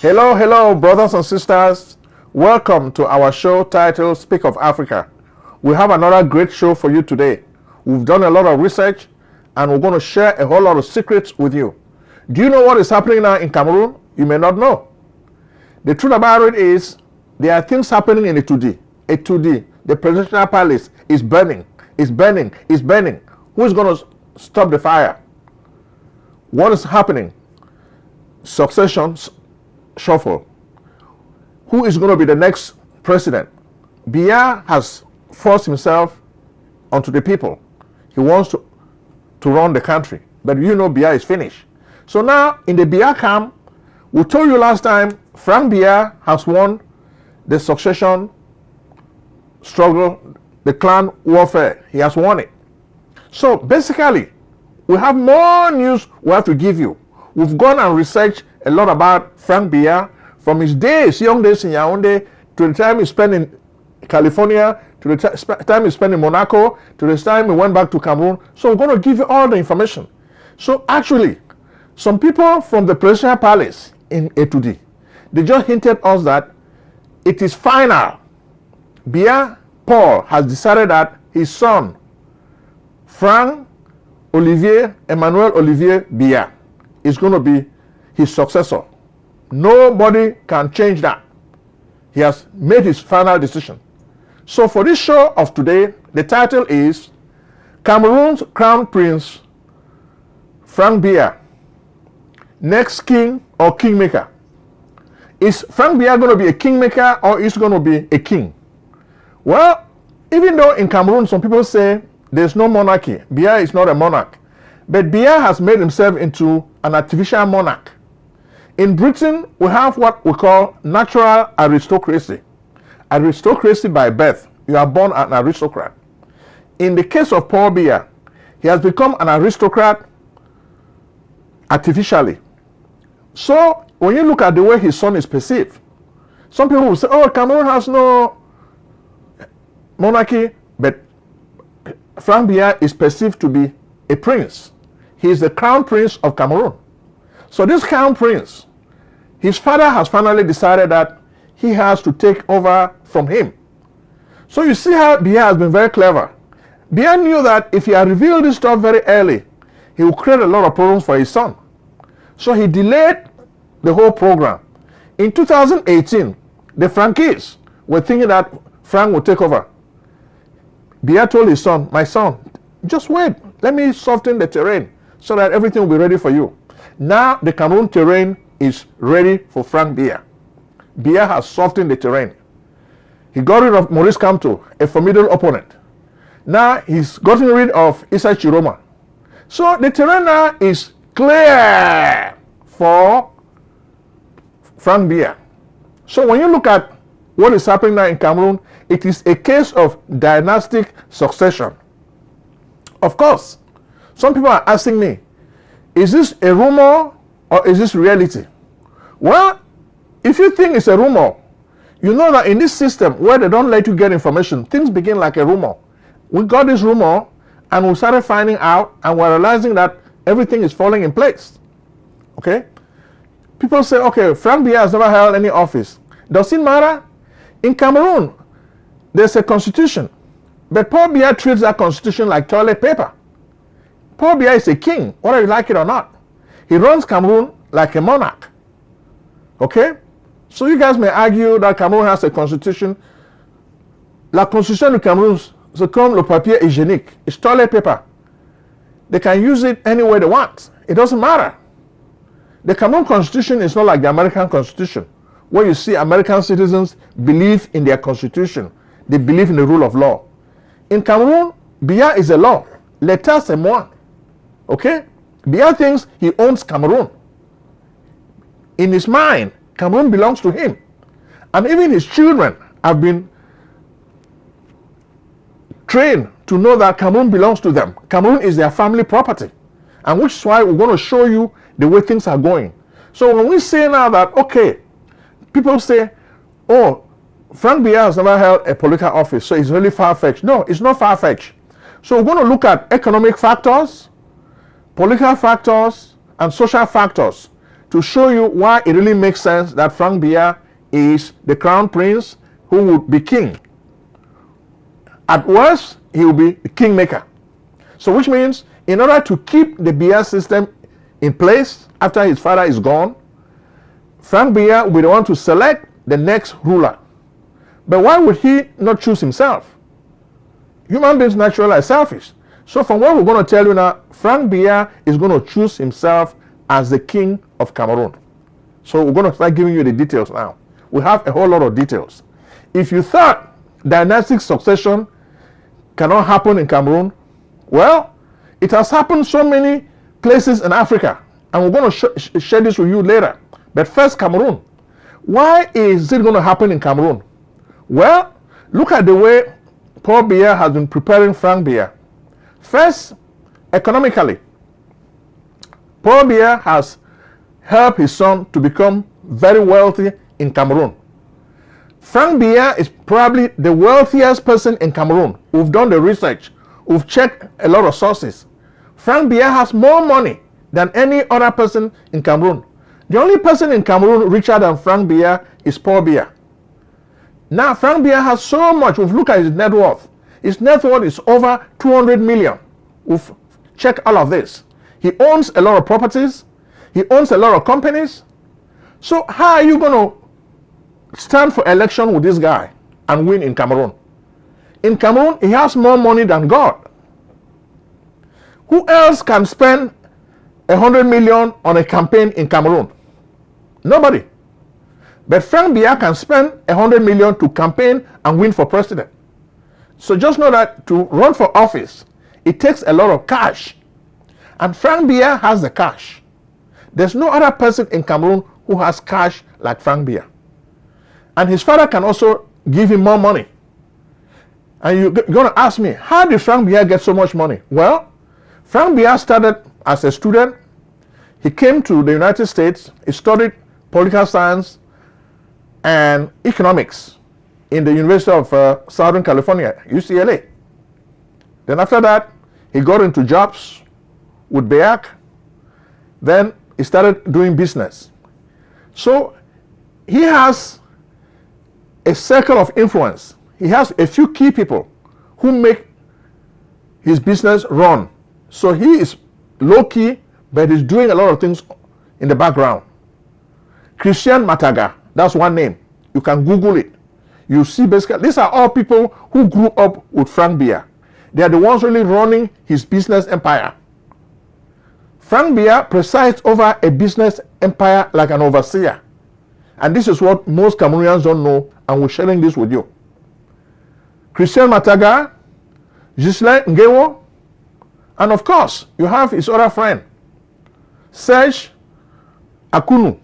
Hello, hello, brothers and sisters. Welcome to our show titled Speak of Africa. We have another great show for you today. We've done a lot of research and we're going to share a whole lot of secrets with you. Do you know what is happening now in Cameroon? You may not know. The truth about it is there are things happening in the 2D. A 2D, the presidential palace is burning. It's burning. It's burning. Who is going to stop the fire? What is happening? Succession shuffle. Who is going to be the next president? Biya has forced himself onto the people. He wants to run the country. But you know Biya is finished. So now in the Biya camp, we told you last time, Franck Biya has won the succession struggle, the clan warfare. He has won it. So basically, we have more news we have to give you. We've gone and researched a lot about Franck Biya from his days, young days in Yaoundé, to the time he spent in California, to the time he spent in Monaco, to the time he went back to Cameroon. So we're going to give you all the information. So actually, some people from the presidential palace in A2D, they just hinted us that it is final. Biya Paul has decided that his son, Franck Emmanuel Olivier Biya, is going to be his successor. Nobody can change that. He has made his final decision. So for this show of today, the title is Cameroon's Crown Prince Franck Biya, next king or kingmaker. Is Franck Biya going to be a kingmaker or is he going to be a king? Well, even though in Cameroon some people say there's no monarchy, Biya is not a monarch, but Biya has made himself into an artificial monarch. In Britain, we have what we call natural aristocracy. Aristocracy by birth. You are born an aristocrat. In the case of Paul Biya, he has become an aristocrat artificially. So when you look at the way his son is perceived, some people will say, oh, Cameroon has no monarchy, but Franck Biya is perceived to be a prince. He is the crown prince of Cameroon. So this crown prince, his father has finally decided that he has to take over from him. So you see how Biya has been very clever. Biya knew that if he had revealed this stuff very early, he would create a lot of problems for his son. So he delayed the whole program. In 2018, the Frankies were thinking that Franck would take over. Biya told his son, my son, just wait, let me soften the terrain so that everything will be ready for you. Now the Cameroon terrain is ready for Franck Biya. Biya has softened the terrain. He got rid of Maurice Kamto, a formidable opponent. Now he's gotten rid of Issa Chiroma. So the terrain now is clear for Franck Biya. So when you look at what is happening now in Cameroon, it is a case of dynastic succession. Of course, some people are asking me, is this a rumor or is this reality? Well, if you think it's a rumor, you know that in this system where they don't let you get information, things begin like a rumor. We got this rumor and we started finding out and we're realizing that everything is falling in place. Okay? People say, okay, Franck Biya has never held any office. Does it matter? In Cameroon, there's a constitution, but Paul Biya treats that constitution like toilet paper. Paul Biya is a king, whether you like it or not. He runs Cameroon like a monarch. Okay? So you guys may argue that Cameroon has a constitution. La constitution du Cameroun, c'est comme le papier hygiénique. It's toilet paper. They can use it any way they want. It doesn't matter. The Cameroon constitution is not like the American constitution, where you see American citizens believe in their constitution. They believe in the rule of law. In Cameroon, Biya is a law. L'état c'est moi. Okay? Biya thinks he owns Cameroon. In his mind, Cameroon belongs to him. And even his children have been trained to know that Cameroon belongs to them. Cameroon is their family property. And which is why we're going to show you the way things are going. So when we say now that, okay, people say, oh, Franck Biya has never held a political office, so it's really far-fetched. No, it's not far-fetched. So we're going to look at economic factors, political factors, and social factors to show you why it really makes sense that Franck Biya is the crown prince who would be king. At worst, he will be a kingmaker. So which means in order to keep the Biya system in place after his father is gone, Franck Biya will be the one to select the next ruler. But why would he not choose himself? Human beings naturally are selfish. So from what we're going to tell you now, Franck Biya is going to choose himself as the king of Cameroon. So we're going to start giving you the details now. We have a whole lot of details. If you thought dynastic succession cannot happen in Cameroon, well, it has happened so many places in Africa, and we're going to share this with you later. But first, Cameroon. Why is it going to happen in Cameroon? Well, look at the way Paul Biya has been preparing Franck Biya. First, economically, Paul Biya has helped his son to become very wealthy in Cameroon. Franck Biya is probably the wealthiest person in Cameroon. We've done the research. We've checked a lot of sources. Franck Biya has more money than any other person in Cameroon. The only person in Cameroon richer than Franck Biya is Paul Biya. Now, Franck Biya has so much. We've looked at his net worth. His net worth is over 200 million. We've checked all of this. He owns a lot of properties. He owns a lot of companies. So how are you going to stand for election with this guy and win in Cameroon? In Cameroon, he has more money than God. Who else can spend 100 million on a campaign in Cameroon? Nobody. But Franck Biya can spend 100 million to campaign and win for president. So just know that to run for office, it takes a lot of cash. And Franck Biya has the cash. There's no other person in Cameroon who has cash like Franck Biya. And his father can also give him more money. And you're going to ask me, how did Franck Biya get so much money? Well, Franck Biya started as a student. He came to the United States. He studied political science and economics in the University of Southern California, UCLA. Then after that, he got into jobs with BEAC. Then he started doing business. So he has a circle of influence. He has a few key people who make his business run. So he is low-key, but he's doing a lot of things in the background. Christian Mataga, that's one name. You can Google it. You see basically, these are all people who grew up with Franck Biya. They are the ones really running his business empire. Franck Biya presides over a business empire like an overseer. And this is what most Cameroonians don't know, and we're sharing this with you. Christian Mataga, Ghislain Ngewo, and of course, you have his other friend, Serge Akunu.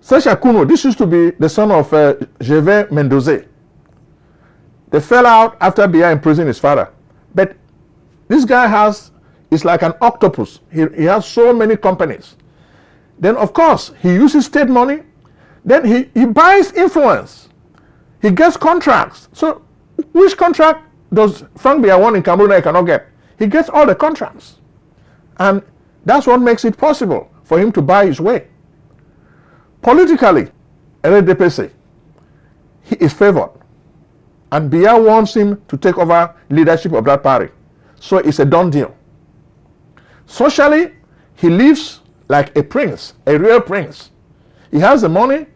Serge Akunu, this used to be the son of Gervais Mendoze. They fell out after Biya imprisoned his father. But this guy is like an octopus. He has so many companies. Then, of course, he uses state money. Then he buys influence. He gets contracts. So, which contract does Franck Biya want in Cameroon that he cannot get? He gets all the contracts. And that's what makes it possible for him to buy his way. Politically, RDPC, he is favored. And Biya wants him to take over leadership of that party. So it's a done deal. Socially, he lives like a prince, a real prince. He has the money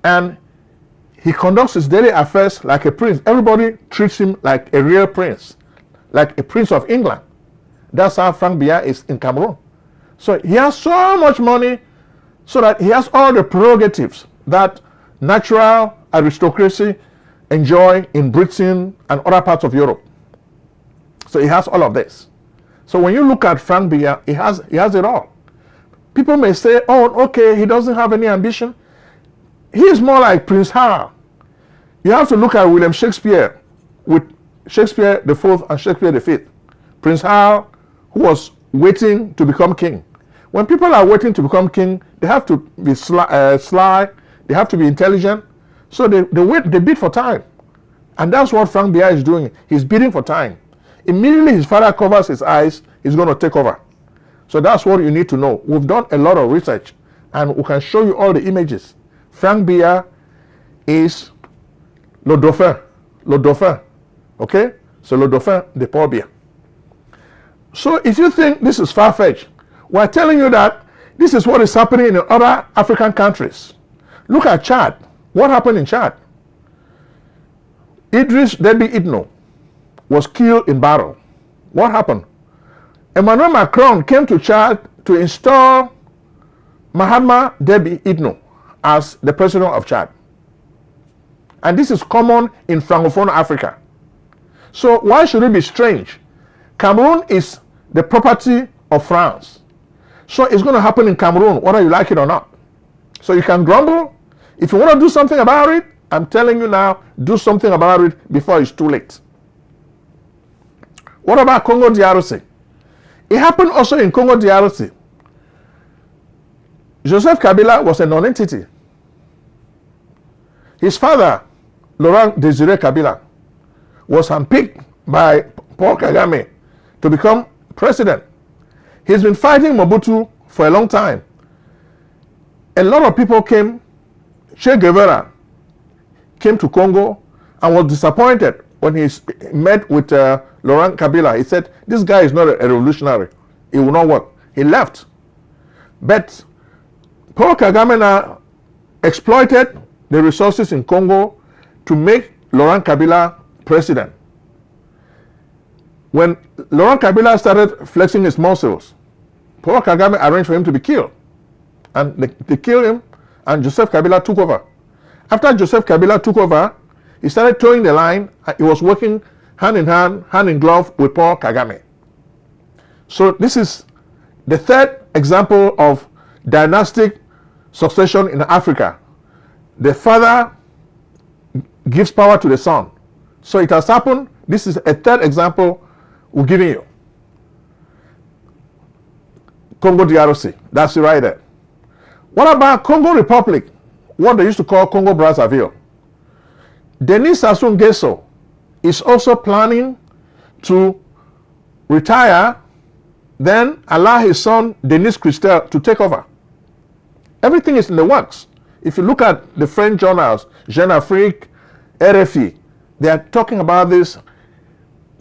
and he conducts his daily affairs like a prince. Everybody treats him like a real prince, like a prince of England. That's how Franck Biya is in Cameroon. So he has so much money so that he has all the prerogatives that natural aristocracy enjoy in Britain and other parts of Europe. So he has all of this. So when you look at Franck Biya, he has it all. People may say, oh, okay, he doesn't have any ambition. He is more like Prince Hal. You have to look at William Shakespeare with Shakespeare the Fourth and Shakespeare the Fifth. Prince Hal, who was waiting to become king. When people are waiting to become king, they have to be sly, they have to be intelligent. So they bid for time. And that's what Franck Biya is doing. He's bidding for time. Immediately his father covers his eyes, he's going to take over. So that's what you need to know. We've done a lot of research. and we can show you all the images. Franck Biya is le dauphin, okay? So le dauphin de Paul Biya. So if you think this is far-fetched, we're telling you that this is what is happening in other African countries. Look at Chad. What happened in Chad? Idris Deby Itno was killed in battle. What happened? Emmanuel Macron came to Chad to install Mahatma Deby Itno as the president of Chad. And this is common in Francophone Africa. So why should it be strange? Cameroon is the property of France. So it's going to happen in Cameroon, whether you like it or not. So you can grumble. If you want to do something about it, I'm telling you now, do something about it before it's too late. What about Congo DRC? It happened also in Congo DRC. Joseph Kabila was a non-entity. His father, Laurent Désiré Kabila, was handpicked by Paul Kagame to become president. He's been fighting Mobutu for a long time. A lot of people came. Che Guevara came to Congo and was disappointed when he met with Laurent Kabila. He said, this guy is not a revolutionary. It will not work. He left. But Paul Kagame now exploited the resources in Congo to make Laurent Kabila president. When Laurent Kabila started flexing his muscles, Paul Kagame arranged for him to be killed. And they killed him, and Joseph Kabila took over. After Joseph Kabila took over, he started towing the line. He was working hand in hand, hand in glove with Paul Kagame. So this is the third example of dynastic succession in Africa. The father gives power to the son. So it has happened. This is a third example we're giving you. Congo DRC, that's it right there. What about Congo Republic? What they used to call Congo Brazzaville. Denis Sassou Nguesso is also planning to retire, then allow his son Denis Christel to take over. Everything is in the works. If you look at the French journals, Jeune Afrique, RFI, they are talking about this.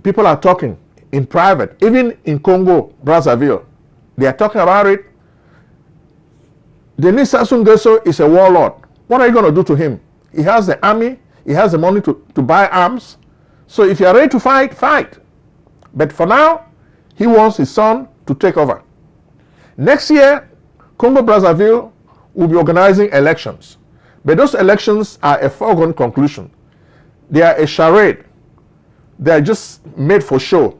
People are talking in private, even in Congo Brazzaville. They are talking about it. Denis Sassou Nguesso is a warlord. What are you going to do to him? He has the army. He has the money to buy arms. So if you are ready to fight, fight. But for now, he wants his son to take over. Next year, Congo Brazzaville will be organizing elections. But those elections are a foregone conclusion. They are a charade. They are just made for show.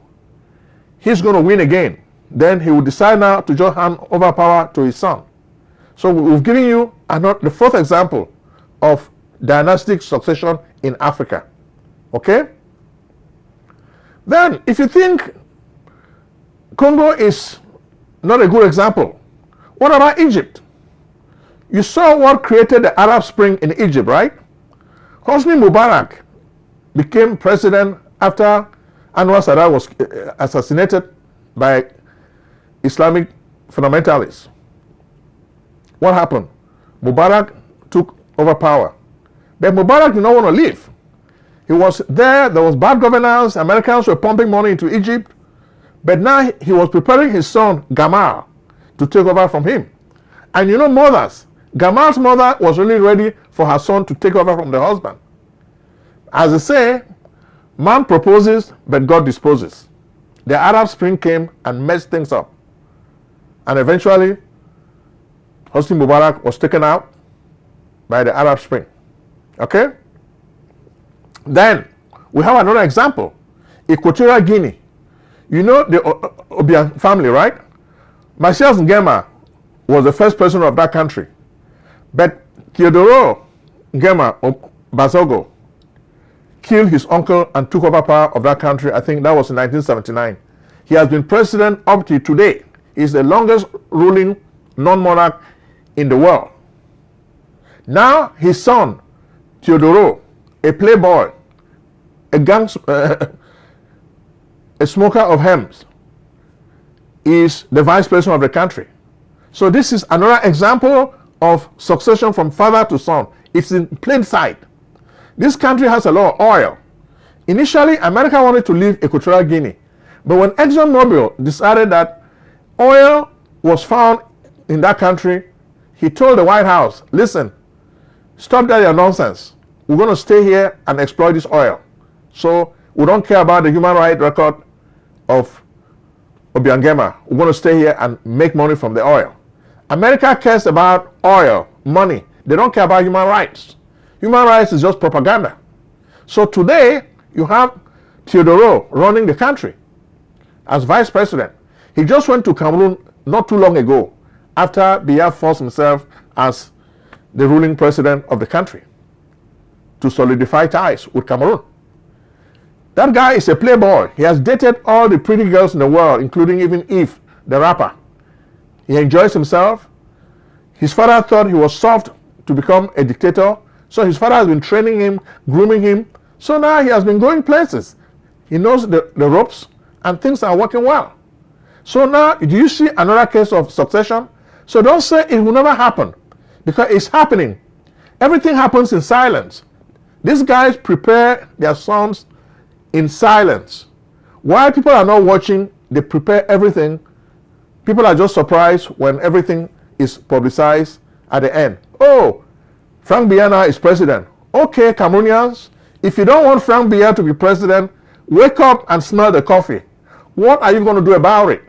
He's going to win again. Then he will decide now to just hand over power to his son. So we've given you the fourth example of dynastic succession in Africa. Okay? Then, if you think Congo is not a good example, what about Egypt? You saw what created the Arab Spring in Egypt, right? Hosni Mubarak became president after Anwar Sadat was assassinated by Islamic fundamentalists. What happened? Mubarak took over power. But Mubarak did not want to leave. He was there was bad governance, Americans were pumping money into Egypt, but now he was preparing his son, Gamal, to take over from him. And you know mothers, Gamal's mother was really ready for her son to take over from the husband. As they say, man proposes, but God disposes. The Arab Spring came and messed things up. And eventually, Hosni Mubarak was taken out by the Arab Spring. Okay? Then, we have another example. Equatorial Guinea. You know the Obiang family, right? Martial Nguema was the first president of that country. But Teodoro Nguema Bazogo killed his uncle and took over power of that country. I think that was in 1979. He has been president up to today. He's the longest ruling non-monarch in the world. Now his son, Teodoro, a playboy, a smoker of hemps, is the vice president of the country. So this is another example of succession from father to son. It's in plain sight. This country has a lot of oil. Initially, America wanted to leave Equatorial Guinea. But when ExxonMobil decided that oil was found in that country, he told the White House, listen, stop that your nonsense. We're going to stay here and exploit this oil. So we don't care about the human rights record of Obiangema. We're going to stay here and make money from the oil. America cares about oil, money. They don't care about human rights. Human rights is just propaganda. So today, you have Teodoro running the country as vice president. He just went to Cameroon not too long ago after Biya forced himself as the ruling president of the country to solidify ties with Cameroon. That guy is a playboy. He has dated all the pretty girls in the world, including even Eve, the rapper. He enjoys himself. His father thought he was soft to become a dictator, so his father has been training him, grooming him. So now he has been going places. He knows the ropes, and things are working well. So now, do you see another case of succession? So don't say it will never happen, because it's happening. Everything happens in silence. These guys prepare their sons in silence. While people are not watching, they prepare everything. People are just surprised when everything is publicized at the end. Oh, Franck Biya is president. Okay, Cameroonians, if you don't want Franck Biya to be president, wake up and smell the coffee. What are you going to do about it?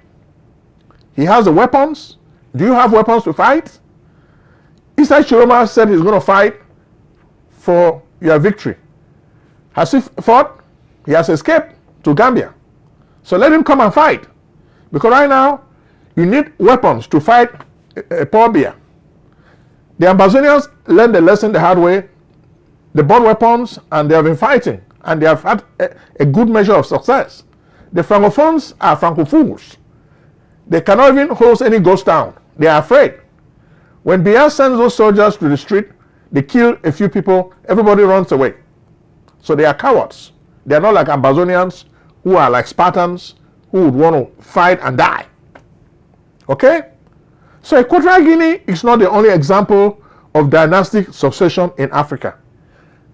He has the weapons. Do you have weapons to fight? Isai Chiroma said he's going to fight for your victory. Has he fought? He has escaped to Gambia. So let him come and fight. Because right now, you need weapons to fight Paul Biya. The Ambazonians learned the lesson the hard way. They bought weapons and they have been fighting. And they have had a good measure of success. The Francophones are Francophones. They cannot even host any ghost town. They are afraid. When Biya sends those soldiers to the street, they kill a few people, everybody runs away. So they are cowards. They are not like Ambazonians who are like Spartans who would want to fight and die. Okay? So Equatorial Guinea is not the only example of dynastic succession in Africa.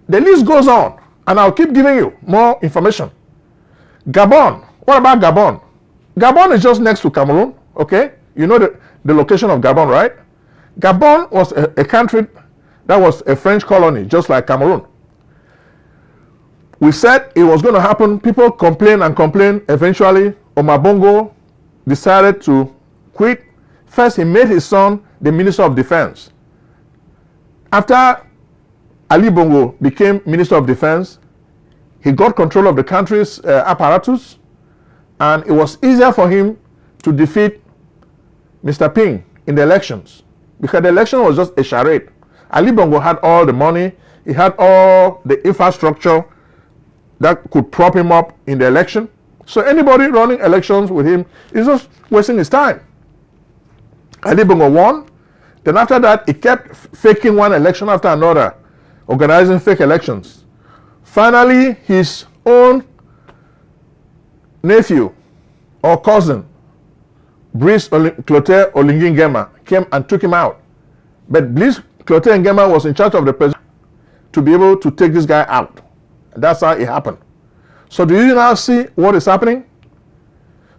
The list goes on, and I'll keep giving you more information. Gabon. What about Gabon? Gabon is just next to Cameroon, okay? You know the location of Gabon, right? Gabon was a country that was a French colony, just like Cameroon. We said it was going to happen. People complain and complain. Eventually, Omar Bongo decided to quit. First, he made his son the Minister of Defense. After Ali Bongo became Minister of Defense, he got control of the country's apparatus, and it was easier for him to defeat Mr. Ping in the elections, because the election was just a charade. Ali Bongo had all the money, he had all the infrastructure that could prop him up in the election. So anybody running elections with him is just wasting his time. Ali Bongo won. Then after that, he kept faking one election after another, organizing fake elections. Finally, his own nephew or cousin, Brice Clotaire Oligui Nguema, came and took him out. But Brice Clotaire Nguema was in charge of the president to be able to take this guy out. That's how it happened. So do you now see what is happening?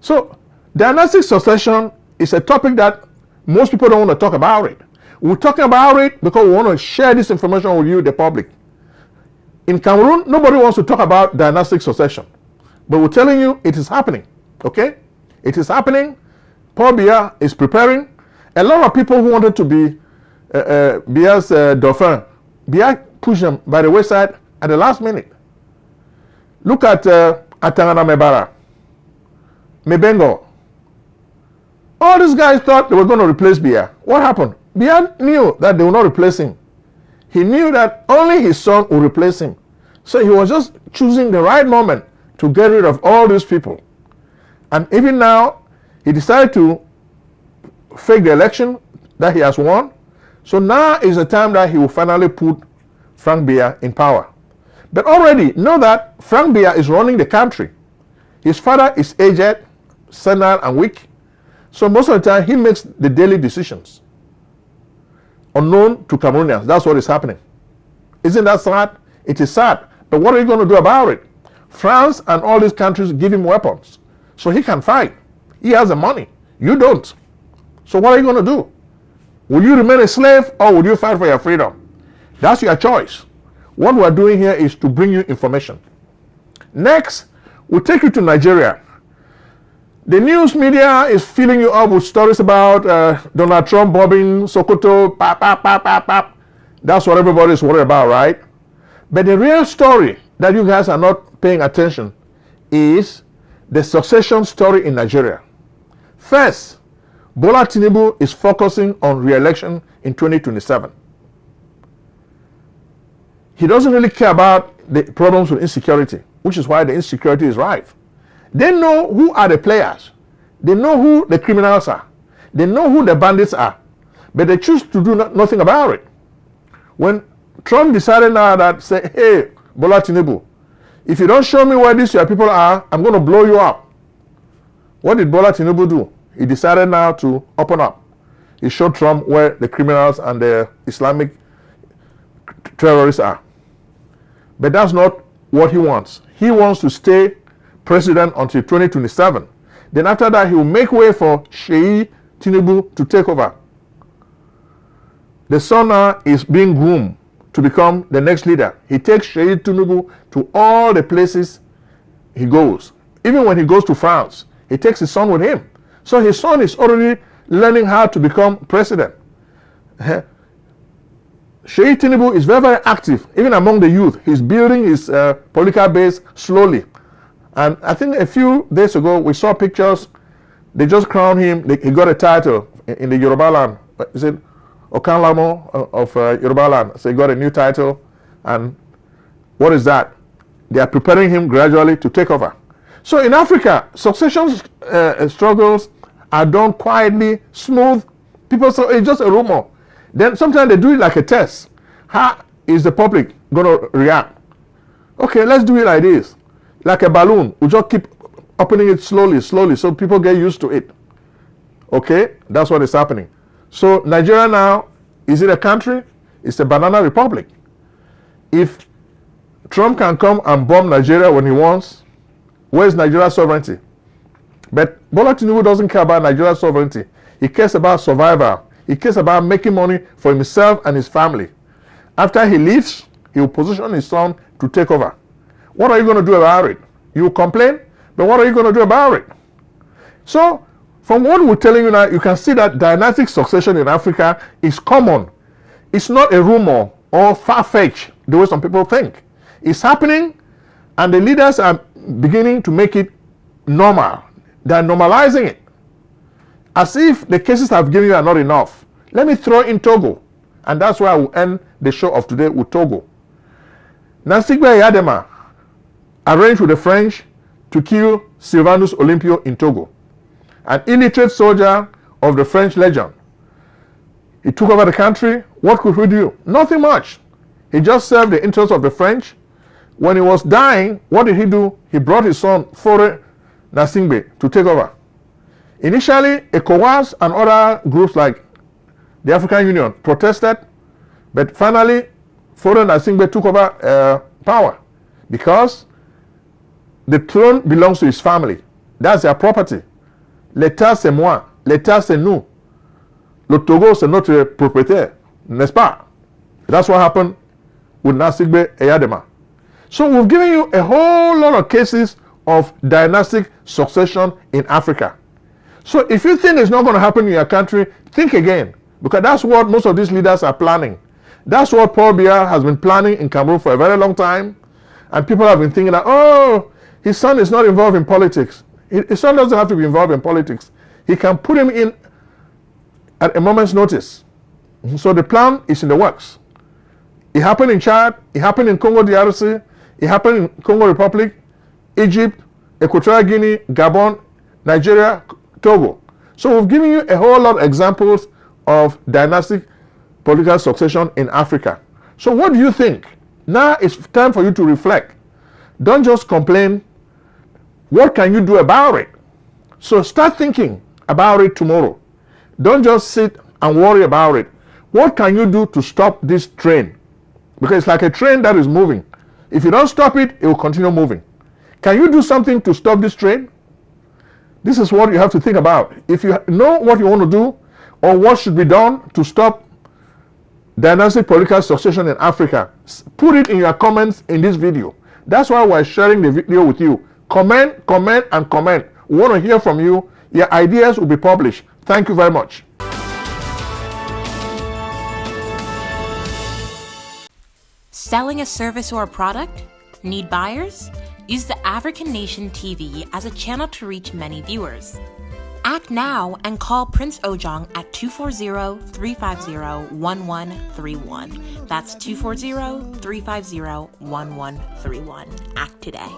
So dynastic succession is a topic that most people don't want to talk about it. We're talking about it because we want to share this information with you, the public. In Cameroon, nobody wants to talk about dynastic succession. But we're telling you it is happening. Okay? It is happening. Paul Biya is preparing. A lot of people who wanted to be Biya's dauphin, Biya pushed them by the wayside at the last minute. Look at Atangana Mebara, Mebengo. All these guys thought they were going to replace Biya. What happened? Biya knew that they would not replace him. He knew that only his son would replace him. So he was just choosing the right moment to get rid of all these people. And even now, he decided to fake the election that he has won. So now is the time that he will finally put Franck Biya in power. But already know that Franck Biya is running the country. His father is aged, senile, and weak. So most of the time, he makes the daily decisions. unknown to Cameroonians. That's what is happening. Isn't that sad? It is sad. But what are you going to do about it? France and all these countries give him weapons so he can fight. He has the money. You don't. So what are you going to do? Will you remain a slave or will you fight for your freedom? That's your choice. What we're doing here is to bring you information. Next, we'll take you to Nigeria. The news media is filling you up with stories about Donald Trump bombing Sokoto, pap, pap, pap, pap, pap. That's what everybody's worried about, right? But the real story that you guys are not paying attention is the succession story in Nigeria. First, Bola Tinubu is focusing on re-election in 2027. He doesn't really care about the problems with insecurity, which is why the insecurity is rife. They know who are the players. They know who the criminals are. They know who the bandits are. But they choose to do nothing about it. When Trump decided now that, say, hey, Bola Tinubu, if you don't show me where these your people are, I'm going to blow you up. What did Bola Tinubu do? He decided now to open up. He showed Trump where the criminals and the Islamic terrorists are. But that's not what he wants. He wants to stay president until 2027. Then after that, he will make way for Sheyi Tinubu to take over. The son now is being groomed to become the next leader. He takes Sheyi Tinubu to all the places he goes. Even when he goes to France, he takes his son with him. So his son is already learning how to become president. Sheyi Tinubu is very, very active, even among the youth. He's building his political base slowly. And I think a few days ago, we saw pictures. They just crowned him. He got a title in the Yoruba land. Is it Okanlamo of Yoruba land? So he got a new title. And what is that? They are preparing him gradually to take over. So in Africa, succession struggles are done quietly, smooth. People say it's just a rumor. Then sometimes they do it like a test. How is the public going to react? Okay, let's do it like this. Like a balloon. We just keep opening it slowly, slowly, so people get used to it. Okay, that's what is happening. So Nigeria now, is it a country? It's a banana republic. If Trump can come and bomb Nigeria when he wants, where's Nigeria's sovereignty? But Bola Tinubu doesn't care about Nigeria's sovereignty. He cares about survival. He cares about making money for himself and his family. After he leaves, he will position his son to take over. What are you going to do about it? You will complain, but what are you going to do about it? So, from what we're telling you now, you can see that dynastic succession in Africa is common. It's not a rumor or far-fetched, the way some people think. It's happening, and the leaders are beginning to make it normal. They're normalizing it. As if the cases I've given you are not enough. Let me throw in Togo. And that's why I will end the show of today with Togo. Nasigbe Yadema arranged with the French to kill Sylvanus Olympio in Togo, an illiterate soldier of the French Legion. He took over the country. What could he do? Nothing much. He just served the interests of the French. When he was dying, what did he do? He brought his son, Fore Nasingbe, to take over. Initially, ECOWAS and other groups like the African Union protested, but finally, Fore Nasingbe took over power because the throne belongs to his family. That's their property. L'État c'est moi, l'État c'est nous. Le Togo c'est notre propriétaire, n'est-ce pas? That's what happened with Nasigbe Eyadema. So we've given you a whole lot of cases of dynastic succession in Africa. So if you think it's not going to happen in your country, think again, because that's what most of these leaders are planning. That's what Paul Biya has been planning in Cameroon for a very long time. And people have been thinking that, oh, his son is not involved in politics. His son doesn't have to be involved in politics. He can put him in at a moment's notice. So the plan is in the works. It happened in Chad. It happened in Congo DRC. It happened in Congo Republic, Egypt, Equatorial Guinea, Gabon, Nigeria, Togo. So we've given you a whole lot of examples of dynastic political succession in Africa. So what do you think? Now it's time for you to reflect. Don't just complain. What can you do about it? So start thinking about it tomorrow. Don't just sit and worry about it. What can you do to stop this train? Because it's like a train that is moving. If you don't stop it, it will continue moving. Can you do something to stop this train? This is what you have to think about. If you know what you want to do or what should be done to stop dynastic political succession in Africa, put it in your comments in this video. That's why we're sharing the video with you. Comment, comment, and comment. We want to hear from you. Your ideas will be published. Thank you very much. Selling a service or a product? Need buyers? Use the African Nation TV as a channel to reach many viewers. Act now and call Prince Ojong at 240-350-1131. That's 240-350-1131. Act today.